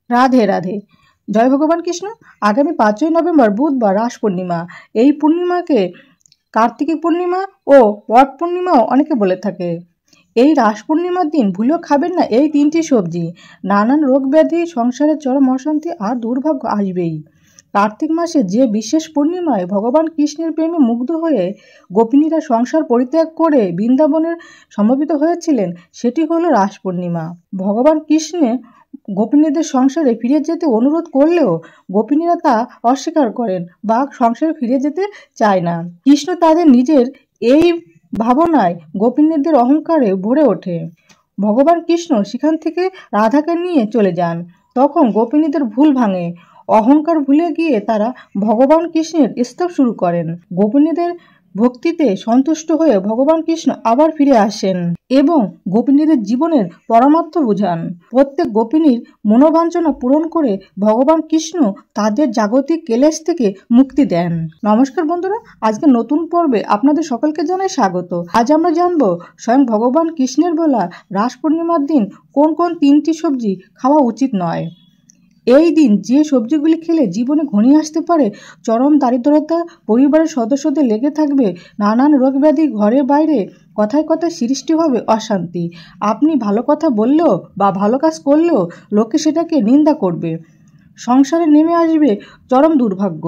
রাধে রাধে। জয় ভগবান কৃষ্ণ। আগামী 5ই নভেম্বর বুধবার রাস পূর্ণিমা। এই পূর্ণিমাকে কার্তিকী পূর্ণিমা ও পট পূর্ণিমাও অনেকে বলে থাকে। এই রাস পূর্ণিমার দিন ভুলেও খাবেন না এই 3টি সবজি। নানান রোগ ব্যাধি, সংসারের চরম অশান্তি আর দুর্ভাগ্য আসবেই। কার্তিক মাসে যে বিশেষ পূর্ণিমায় ভগবান কৃষ্ণের প্রেমে মুগ্ধ হয়ে গোপিনীরা সংসার পরিত্যাগ করে বৃন্দাবনের সমবেত হয়েছিলেন, সেটি হলো রাস পূর্ণিমা। ভগবান কৃষ্ণে গোপিনীদের সংসারে ফিরে যেতে অনুরোধ করলেও গোপিনীরা তা অস্বীকার করেন বা সংসারে ফিরে যেতে চায় না। কৃষ্ণ তাদের নিজের এই ভাবনায় গোপিনীদের অহংকারে ভরে ওঠে। ভগবান কৃষ্ণ সেখান থেকে রাধাকে নিয়ে চলে যান। তখন গোপিনীদের ভুল ভাঙে, অহংকার ভুলে গিয়ে তারা ভগবান কৃষ্ণের স্তব শুরু করেন। গোপিনীদের ভক্তিতে সন্তুষ্ট হয়ে ভগবান কৃষ্ণ আবার ফিরে আসেন এবং গোপিনীদের জীবনের পরমার্থ বুঝান। প্রত্যেক গোপিনীর মনোবাঞ্ছনা পূরণ করে ভগবান কৃষ্ণ তাদের জাগতিক ক্লেশ থেকে মুক্তি দেন। নমস্কার বন্ধুরা, আজকে নতুন পর্বে আপনাদের সকলকে জানাই স্বাগত। আজ আমরা জানবো স্বয়ং ভগবান কৃষ্ণের বলা রাস পূর্ণিমার দিন কোন কোন 3টি সবজি খাওয়া উচিত নয়। এই দিন যে সবজিগুলি খেলে জীবনে ঘনিয়ে আসতে পারে চরম দারিদ্রতা, পরিবারের সদস্যদের লেগে থাকবে নানান রোগ ব্যাধি, ঘরে বাইরে কথায় কথায় সৃষ্টি হবে অশান্তি। আপনি ভালো কথা বললেও বা ভালো কাজ করলেও লোকে সেটাকে নিন্দা করবে, সংসারে নেমে আসবে চরম দুর্ভাগ্য।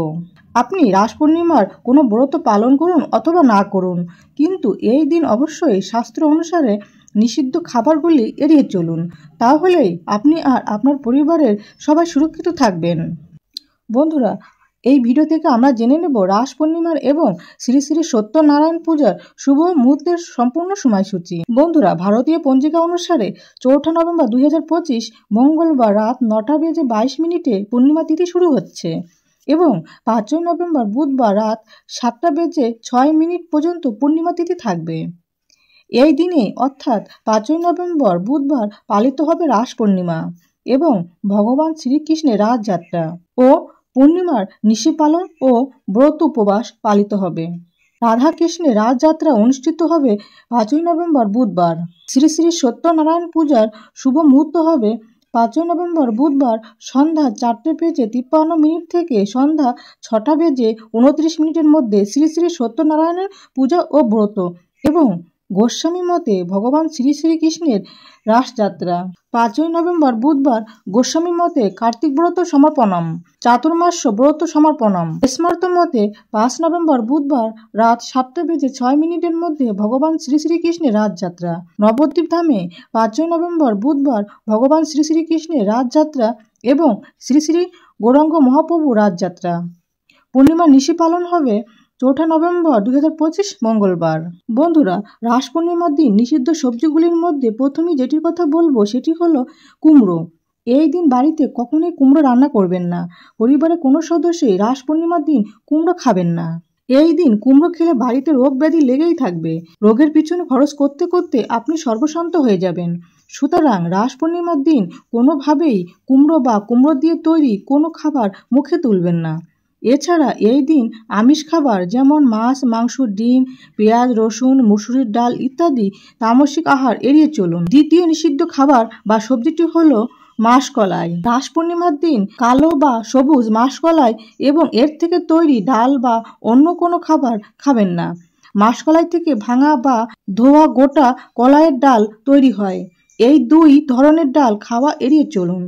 আপনি রাস পূর্ণিমার কোনো ব্রত পালন করুন অথবা না করুন, কিন্তু এই দিন অবশ্যই শাস্ত্র অনুসারে নিষিদ্ধ খাবারগুলি এড়িয়ে চলুন। তাহলেই আপনি আর আপনার পরিবারের সবাই সুরক্ষিত থাকবেন। বন্ধুরা, এই ভিডিও থেকে আমরা জেনে নেব রাস পূর্ণিমার এবং শ্রী শ্রী সত্যনারায়ণ পূজার শুভ মুহূর্তের সম্পূর্ণ সময়সূচি। বন্ধুরা, ভারতীয় পঞ্জিকা অনুসারে 4 নভেম্বর 2025 মঙ্গলবার রাত 9:22 পূর্ণিমা তিথি শুরু হচ্ছে এবং 5ই নভেম্বর বুধবার রাত 7:06 পর্যন্ত পূর্ণিমা তিথি থাকবে। এই দিনে অর্থাৎ 5ই নভেম্বর বুধবার পালিত হবে রাস পূর্ণিমা এবং ভগবান শ্রীকৃষ্ণের রাজযাত্রা ও পূর্ণিমার নিশি পালন ও ব্রত উপবাস পালিত হবে। রাধা কৃষ্ণের রাজযাত্রা অনুষ্ঠিত হবে 5ই নভেম্বর বুধবার। শ্রী শ্রী সত্যনারায়ণ পূজার শুভ মুহূর্ত হবে 5ই নভেম্বর বুধবার সন্ধ্যা 4:53 থেকে সন্ধ্যা 6:29 মধ্যে শ্রী শ্রী সত্যনারায়ণের পূজা ও ব্রত এবং গোস্বামী মতে ভগবান শ্রী শ্রীকৃষ্ণের রাসযাত্রা। 5ই নভেম্বর বুধবার গোস্বামী মতে কার্তিক ব্রত সমর্পণম, চাতুর্মাস্য ব্রত সমর্পণম। স্মার্ত মতে 5 নভেম্বর বুধবার রাত 7:06 মধ্যে ভগবান শ্রী শ্রীকৃষ্ণের রাজযাত্রা। নবদ্বীপ ধামে 5ই নভেম্বর বুধবার ভগবান শ্রী শ্রীকৃষ্ণের রাজযাত্রা এবং শ্রী শ্রী গৌরাঙ্গ মহাপ্রভু রাজযাত্রা। পূর্ণিমা নিশি পালন হবে 4 নভেম্বর 2025 মঙ্গলবার। বন্ধুরা, রাস পূর্ণিমার দিন নিষিদ্ধ সবজিগুলির মধ্যে প্রথমেই যেটির কথা বলবো সেটি হলো কুমড়ো। এই দিন বাড়িতে কখনোই কুমড়ো রান্না করবেন না। পরিবারের কোনো সদস্যই রাস পূর্ণিমার দিন কুমড়ো খাবেন না। এই দিন কুমড়ো খেলে বাড়িতে রোগ ব্যাধি লেগেই থাকবে। রোগের পিছনে খরচ করতে করতে আপনি সর্বশান্ত হয়ে যাবেন। সুতরাং রাস পূর্ণিমার দিন কোনোভাবেই কুমড়ো বা কুমড়ো দিয়ে তৈরি কোনো খাবার মুখে তুলবেন না। এছাড়া এই দিন আমিষ খাবার যেমন মাছ, মাংস, ডিম, পেঁয়াজ, রসুন, মুসুরির ডাল ইত্যাদি তামসিক আহার এড়িয়ে চলুন। দ্বিতীয় নিষিদ্ধ খাবার বা সবজিটি হলো মাসকলাই। রাস পূর্ণিমার দিন কালো বা সবুজ মাসকলাই এবং এর থেকে তৈরি ডাল বা অন্য কোনো খাবার খাবেন না। মাসকলাই থেকে ভাঙা বা ধোয়া গোটা কলাইয়ের ডাল তৈরি হয়। এই 2 ধরনের ডাল খাওয়া এড়িয়ে চলুন।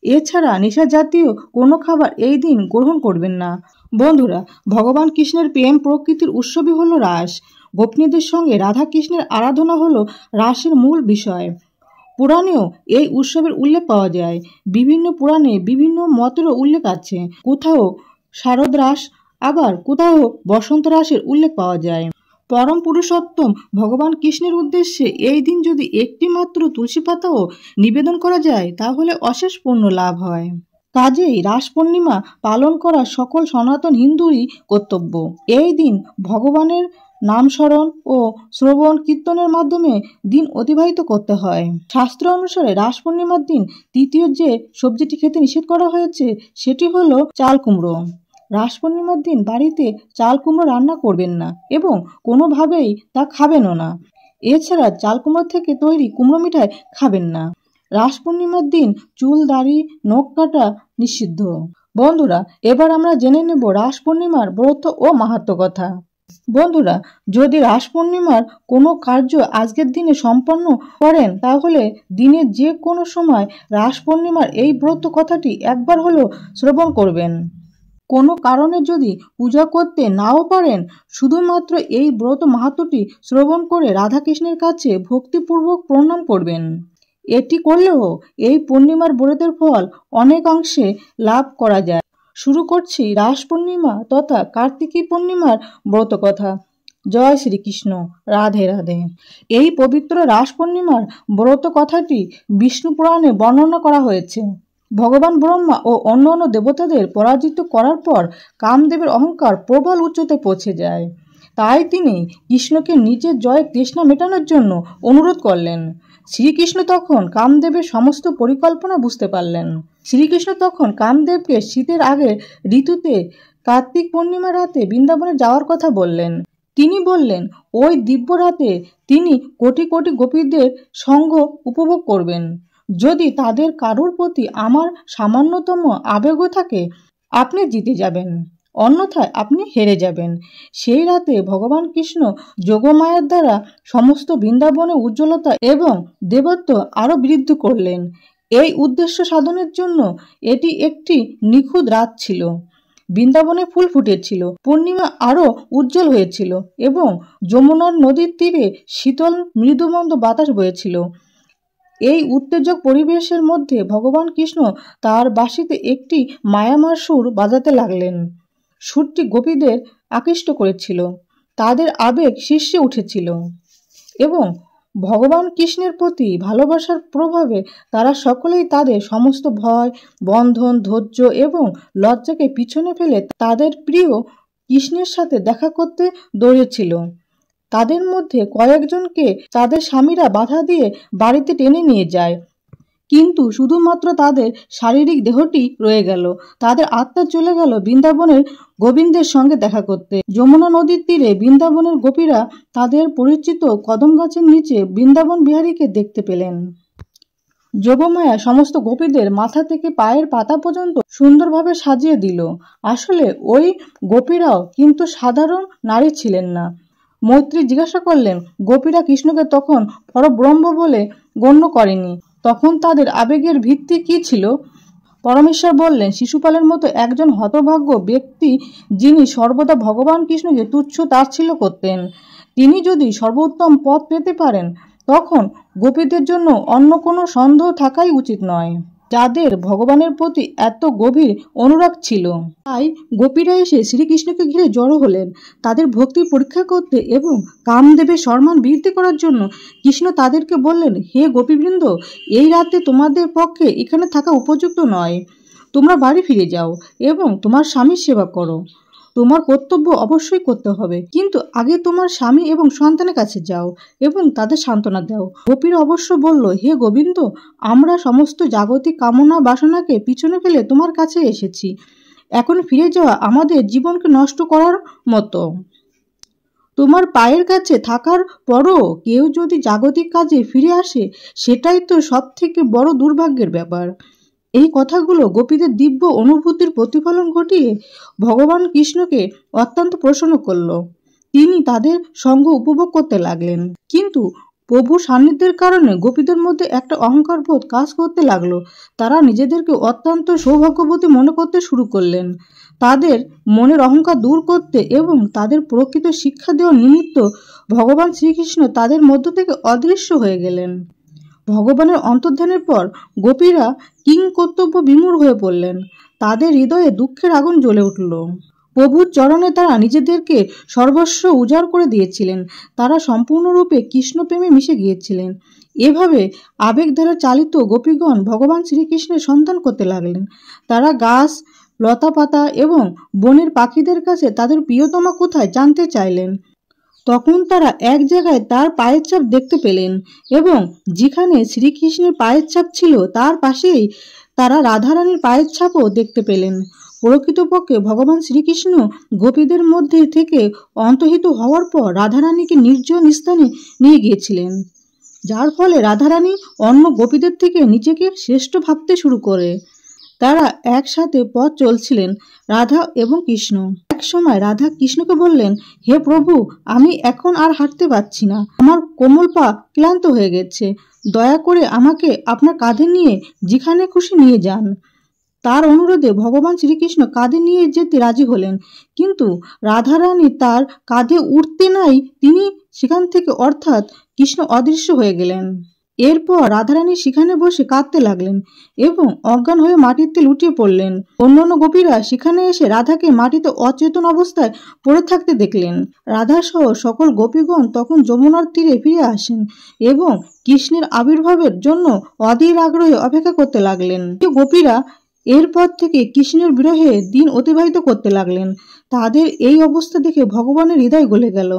এছাড়া নেশা জাতীয় কোনো খাবার এই দিন গ্রহণ করবেন না। বন্ধুরা, ভগবান কৃষ্ণের প্রেম প্রকৃতির উৎসবই হলো রাস। গোপিনীদের সঙ্গে রাধা কৃষ্ণের আরাধনা হলো রাসের মূল বিষয়। পুরাণেও এই উৎসবের উল্লেখ পাওয়া যায়। বিভিন্ন পুরাণে বিভিন্ন মতেরও উল্লেখ আছে। কোথাও শারদ রাস, আবার কোথাও বসন্ত রাসের উল্লেখ পাওয়া যায়। পরম পুরুষোত্তম ভগবান কৃষ্ণের উদ্দেশ্যে এই দিন যদি একটি মাত্র তুলসী পাতাও নিবেদন করা যায় তাহলে অশেষ পুণ্য লাভ হয়। কাজেই রাস পূর্ণিমা পালন করা সকল সনাতন হিন্দুরই কর্তব্য। এই দিন ভগবানের নাম স্মরণ ও শ্রবণ কীর্তনের মাধ্যমে দিন অতিবাহিত করতে হয়। শাস্ত্র অনুসারে রাস পূর্ণিমার দিন তৃতীয় যে সবজিটি খেতে নিষেধ করা হয়েছে সেটি হলো চাল কুমড়ো। রাস পূর্ণিমার দিন বাড়িতে চাল কুমড়ো রান্না করবেন না এবং কোনোভাবেই তা খাবেনও না। এছাড়া চাল কুমড়ো থেকে তৈরি কুমড়ো মিঠাই খাবেন না। রাস পূর্ণিমার দিন চুল দাড়ি নখ কাটা নিষিদ্ধ। বন্ধুরা, এবার আমরা জেনে নেব রাস পূর্ণিমার ব্রত ও মাহাত্ম্য কথা। বন্ধুরা, যদি রাস পূর্ণিমার কোনো কার্য আজকের দিনে সম্পন্ন করেন তাহলে দিনের যে কোনো সময় রাস পূর্ণিমার এই ব্রত কথাটি একবার হলেও শ্রবণ করবেন। কোনো কারণে যদি পূজা করতে নাও পারেন, শুধুমাত্র এই ব্রত মাহাত্ম্যটি শ্রবণ করে রাধাকৃষ্ণের কাছে ভক্তিপূর্বক প্রণাম করবেন। এটি করলেও এই পূর্ণিমার ব্রতের ফল অনেকাংশে লাভ করা যায়। শুরু করছি রাস পূর্ণিমা তথা কার্তিকী পূর্ণিমার ব্রত কথা। জয় শ্রীকৃষ্ণ, রাধে রাধে। এই পবিত্র রাস পূর্ণিমার ব্রত কথাটি বিষ্ণু পুরাণে বর্ণনা করা হয়েছে। ভগবান ব্রহ্মা ও অন্যান্য দেবতাদের পরাজিত করার পর কামদেবের অহংকার প্রবল উচ্চতায় পৌঁছে যায়। তাই তিনি কৃষ্ণকে নিজের জয়ের তৃষ্ণা মেটানোর জন্য অনুরোধ করলেন। শ্রীকৃষ্ণ তখন কামদেবের সমস্ত পরিকল্পনা বুঝতে পারলেন। শ্রীকৃষ্ণ তখন কামদেবকে শীতের আগের ঋতুতে কার্তিক পূর্ণিমা রাতে বৃন্দাবনে যাওয়ার কথা বললেন। তিনি বললেন ওই দিব্য রাতে তিনি কোটি কোটি গোপীদের সঙ্গ উপভোগ করবেন। যদি তাদের কারোর প্রতি আমার সামান্যতম আবেগও থাকে আপনি জিতে যাবেন, অন্যথায় আপনি হেরে যাবেন। সেই রাতে ভগবান কৃষ্ণ যোগমায়ার দ্বারা সমস্ত বৃন্দাবনের উজ্জ্বলতা এবং দেবত্ব আরও বৃদ্ধি করলেন। এই উদ্দেশ্য সাধনের জন্য এটি একটি নিখুঁত রাত ছিল। বৃন্দাবনে ফুল ফুটেছিল, পূর্ণিমা আরও উজ্জ্বল হয়েছিল এবং যমুনার নদীর তীরে শীতল মৃদুমন্দ বাতাস বয়েছিল। এই উত্তেজক পরিবেশের মধ্যে ভগবান কৃষ্ণ তার বাঁশিতে একটি মায়ামার সুর বাজাতে লাগলেন। সুরটি গোপীদের আকৃষ্ট করেছিল, তাদের আবেগ শীর্ষে উঠেছিল এবং ভগবান কৃষ্ণের প্রতি ভালোবাসার প্রভাবে তারা সকলেই তাদের সমস্ত ভয়, বন্ধন, ধৈর্য এবং লজ্জাকে পিছনে ফেলে তাদের প্রিয় কৃষ্ণের সাথে দেখা করতে দৌড়েছিল। তাদের মধ্যে কয়েকজনকে তাদের স্বামীরা বাধা দিয়ে বাড়িতে টেনে নিয়ে যায়, কিন্তু শুধুমাত্র তাদের শারীরিক দেহটি রয়ে গেল। তাদের আত্মা চলে গেল বৃন্দাবনের গোবিন্দের সঙ্গে দেখা করতে। যমুনা নদীর তীরে বৃন্দাবনের গোপীরা তাদের পরিচিত কদম গাছের নিচে বৃন্দাবন বিহারীকে দেখতে পেলেন। যোগমায়া সমস্ত গোপীদের মাথা থেকে পায়ের পাতা পর্যন্ত সুন্দরভাবে সাজিয়ে দিল। আসলে ওই গোপীরাও কিন্তু সাধারণ নারী ছিলেন না। মৈত্রী জিজ্ঞাসা করলেন, গোপীরা কৃষ্ণকে তখন পরব্রহ্ম বলে গণ্য করেনি, তখন তাদের আবেগের ভিত্তি কি ছিল? পরমেশ্বর বললেন, শিশুপালের মতো একজন হতভাগ্য ব্যক্তি যিনি সর্বদা ভগবান কৃষ্ণকে তুচ্ছ তাচ্ছিল্য করতেন, তিনি যদি সর্বোত্তম পথ পেতে পারেন তখন গোপীদের জন্য অন্য কোনো সন্দেহ থাকাই উচিত নয়, যাদের ভগবানের প্রতি এত গভীর অনুরাগ ছিল। তাই গোপীরা এসে শ্রীকৃষ্ণকে ঘিরে জড়ো হলেন তাদের ভক্তি পরীক্ষা করতে এবং কামদেবের সম্মান বৃদ্ধি করার জন্য। কৃষ্ণ তাদেরকে বললেন, হে গোপীবৃন্দ, এই রাতে তোমাদের পক্ষে এখানে থাকা উপযুক্ত নয়। তোমরা বাড়ি ফিরে যাও এবং তোমার স্বামীর সেবা করো। তোমার কর্তব্য অবশ্যই করতে হবে, কিন্তু আগে তোমার স্বামী এবং সন্তানের কাছে যাও এবং তাদের সান্ত্বনা দাও। গোপীরা অবশ্য বলল, হে গোবিন্দ, আমরা সমস্ত জাগতিক কামনা বাসনাকে পিছনে ফেলে তোমার কাছে এসেছি। এখন ফিরে যাওয়া আমাদের জীবনকে নষ্ট করার মতো। তোমার পায়ের কাছে থাকার পরও কেউ যদি জাগতিক কাজে ফিরে আসে সেটাই তো সব থেকে বড় দুর্ভাগ্যের ব্যাপার। এই কথাগুলো গোপীদের দিব্য অনুভূতির প্রতিফলন ঘটিয়ে ভগবান কৃষ্ণকে অত্যন্ত প্রসন্ন করল। তিনি তাদের সঙ্গ উপভোগ করতে লাগলেন, কিন্তু প্রভু সান্নিধ্যের কারণে গোপীদের মধ্যে একটা অহংকার বোধ কাজ করতে লাগলো। তারা নিজেদেরকে অত্যন্ত সৌভাগ্যবতী মনে করতে শুরু করলেন। তাদের মনের অহংকার দূর করতে এবং তাদের প্রকৃত শিক্ষা দেওয়ার নিমিত্ত ভগবান শ্রীকৃষ্ণ তাদের মধ্য থেকে অদৃশ্য হয়ে গেলেন। ভগবানের অন্তর্ধানের পর গোপীরা কিং কর্তব্য বিমূঢ় হয়ে পড়লেন। তাদের হৃদয়ে দুঃখের আগুন জ্বলে উঠল। প্রভুর চরণে তারা নিজেদেরকে সর্বস্ব উজাড় করে দিয়েছিলেন। তারা সম্পূর্ণরূপে কৃষ্ণপ্রেমে মিশে গিয়েছিলেন। এভাবে আবেগ দ্বারা চালিত গোপীগণ ভগবান শ্রীকৃষ্ণের সন্ধান করতে লাগলেন। তারা গাছ, লতা পাতা এবং বনের পাখিদের কাছে তাদের প্রিয়তমা কোথায় জানতে চাইলেন। তখন তারা এক জায়গায় তার পায়ের ছাপ দেখতে পেলেন এবং যেখানে শ্রীকৃষ্ণের পায়ের ছাপ ছিল তার পাশেই তারা রাধারানীর পায়ের ছাপও দেখতে পেলেন। প্রকৃতপক্ষে ভগবান শ্রীকৃষ্ণ গোপীদের মধ্যে থেকে অন্তর্হিত হওয়ার পর রাধারানীকে নির্জন স্থানে নিয়ে গিয়েছিলেন। যার ফলে রাধারানী অন্য গোপীদের থেকে নিজেকে শ্রেষ্ঠ ভাবতে শুরু করে। তারা একসাথে পথ চলছিলেন, রাধা এবং কৃষ্ণ। এক সময় রাধা কৃষ্ণকে বললেন, হে প্রভু, আমি এখন আর হাঁটতে পারছি না, আমার কোমল পা ক্লান্ত হয়ে গেছে, দয়া করে আমাকে আপনার কাঁধে নিয়ে যেখানে খুশি নিয়ে যান। তার অনুরোধে ভগবান শ্রীকৃষ্ণ কাঁধে নিয়ে যেতে রাজি হলেন, কিন্তু রাধারানী তার কাঁধে উঠতে নাই তিনি সেখান থেকে অর্থাৎ কৃষ্ণ অদৃশ্য হয়ে গেলেন। এরপর রাধারানী সেখানে বসে কাঁদতে লাগলেন এবং অজ্ঞান হয়ে মাটিতে লুটিয়ে পড়লেন। অন্যান্য গোপীরা সেখানে এসে রাধাকে মাটিতে অচেতন অবস্থায় পড়ে থাকতে দেখলেন। রাধা সহ সকল গোপীগণ তখন যমুনার তীরে ফিরে আসেন এবং কৃষ্ণের আবির্ভাবের জন্য অধীর আগ্রহে অপেক্ষা করতে লাগলেন। গোপীরা এরপর থেকে কৃষ্ণের বিরহে দিন অতিবাহিত করতে লাগলেন। তাদের এই অবস্থা দেখে ভগবানের হৃদয় গলে গেল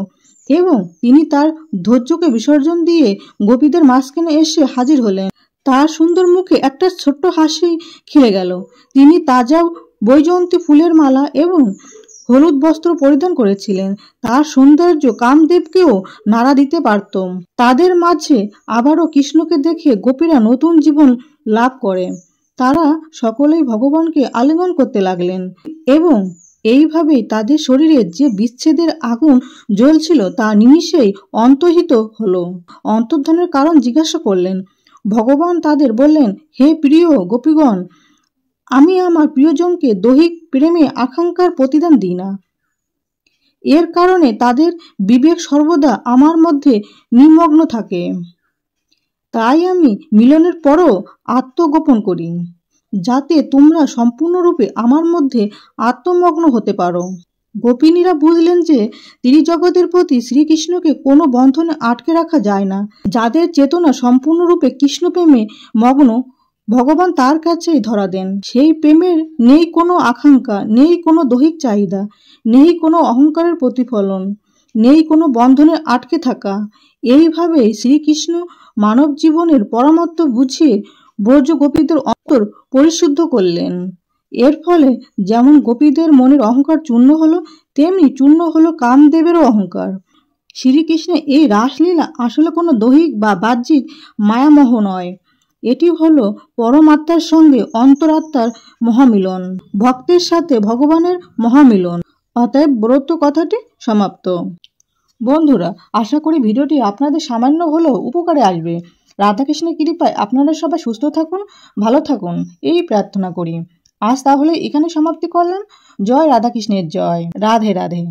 এবং তিনি তার ধৈর্যকে বিসর্জন দিয়ে গোপীদের মাঝখানে এসে হাজির হলেন। তার সুন্দর মুখে একটা ছোট্ট হাসি খেলে গেল। তিনি তাজা বৈজয়ন্তী ফুলের মালা এবং হলুদ বস্ত্র পরিধান করেছিলেন। তার সৌন্দর্য কামদেবকেও নাড়া দিতে পারত। তাদের মাঝে আবারও কৃষ্ণকে দেখে গোপীরা নতুন জীবন লাভ করে। তারা সকলেই ভগবানকে আলিঙ্গন করতে লাগলেন এবং এইভাবেই তাদের শরীরে যে বিচ্ছেদের আগুন জ্বলছিল তা নিমিষেই অন্তর্হিত হলো। অন্তর্ধানের কারণ জিজ্ঞাসা করলেন। ভগবান তাদের বললেন, হে প্রিয় গোপীগণ, আমি আমার প্রিয়জনকে দৈহিক প্রেমে আকাঙ্ক্ষার প্রতিদান দিই না। এর কারণে তাদের বিবেক সর্বদা আমার মধ্যে নিমগ্ন থাকে। তাই আমি মিলনের পরও আত্মগোপন করি, যাতে তোমরা সম্পূর্ণরূপে আমার মধ্যে আত্মমগ্ন হতে পারো। গোপিনীরা বুঝলেন যে ত্রিজগতের প্রতি শ্রীকৃষ্ণকে কোনো বন্ধনে আটকে রাখা যায় না। যাদের চেতনা সম্পূর্ণরূপে কৃষ্ণপ্রেমে মগ্ন, ভগবান তার কাছেই ধরা দেন। সেই প্রেমের নেই কোনো আকাঙ্ক্ষা, নেই কোনো দৈহিক চাহিদা, নেই কোনো অহংকারের প্রতিফলন, নেই কোনো বন্ধনে আটকে থাকা। এইভাবে শ্রীকৃষ্ণ মানব জীবনের পরমার্থ বুঝিয়ে ব্রজ গোপীদের অন্তর পরিশুদ্ধ করলেন। এর ফলে যেমন গোপীদের মনের অহংকার চূর্ণ হলো, তেমনি চূর্ণ হলো কামদেবেরও অহংকার। শ্রীকৃষ্ণের এই রাসলীলা আসলে কোনো দৈহিক বা বাহ্যিক মায়ামোহ নয়, এটি হলো পরমাত্মার সঙ্গে অন্তরাত্মার মহামিলন, ভক্তের সাথে ভগবানের মহামিলন। অতএব ব্রত কথাটি সমাপ্ত। বন্ধুরা, আশা করি ভিডিওটি আপনাদের সামান্য হলেও উপকারে আসবে। রাধাকৃষ্ণের কৃপায় আপনারা সবাই সুস্থ থাকুন, ভালো থাকুন, এই প্রার্থনা করি। আজ তাহলে এখানে সমাপ্তি করলাম। জয় রাধাকৃষ্ণের জয়। রাধে রাধে।